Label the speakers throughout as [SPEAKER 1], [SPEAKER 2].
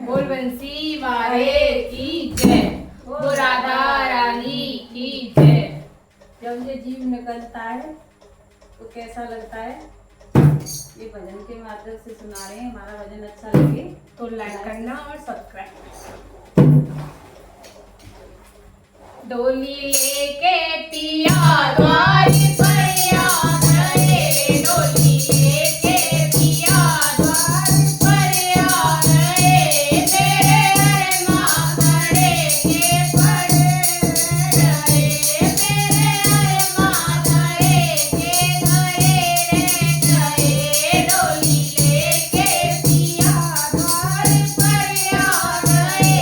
[SPEAKER 1] बोल बंसी वाले की जय, बोल राधा रानी की जय।
[SPEAKER 2] जब ये जीव निकलता है तो कैसा लगता है, ये भजन के माध्यम से सुना रहे हैं। हमारा भजन अच्छा लगे
[SPEAKER 1] तो लाइक करना और सब्सक्राइब। डोली लेके पिया द्वार पर आ गए, डोली लेके पिया द्वार पर आ गए, मेरे अरमां धड़े के पड़ गए, मेरे अरमां धड़े के धड़े रह गए। डोली लेके पिया द्वार पर आ गए,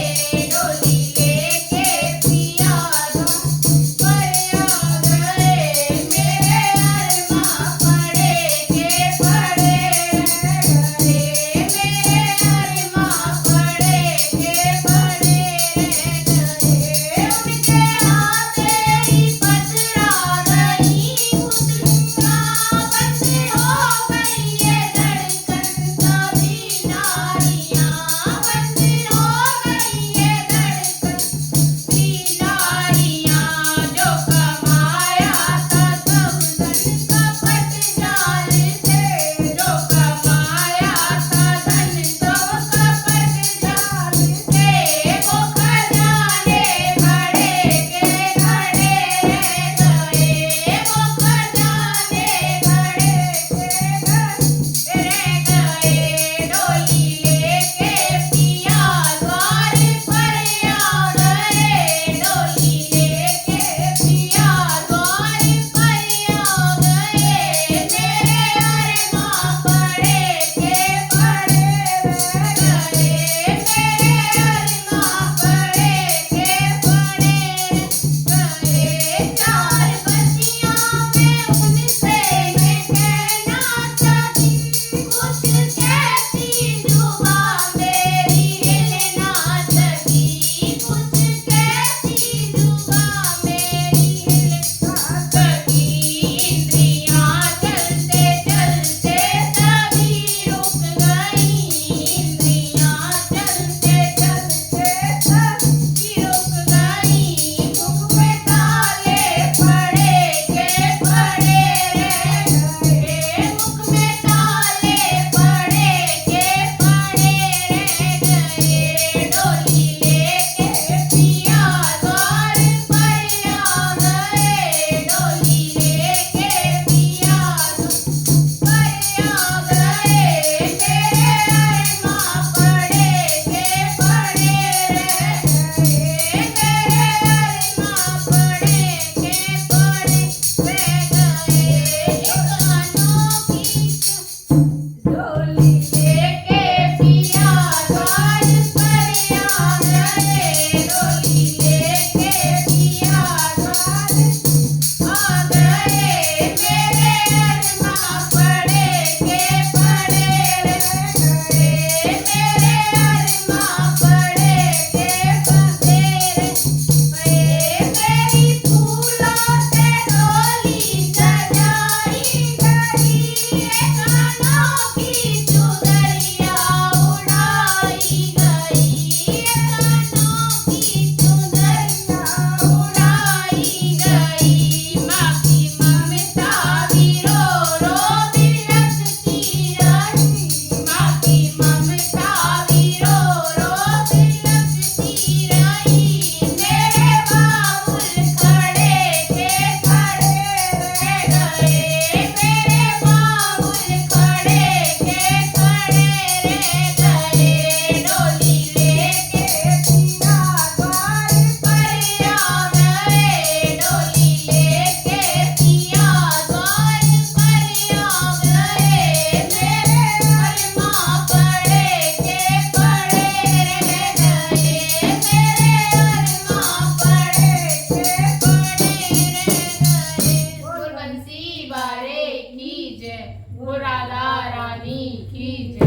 [SPEAKER 1] डोली लेके पिया राधा रानी की जय।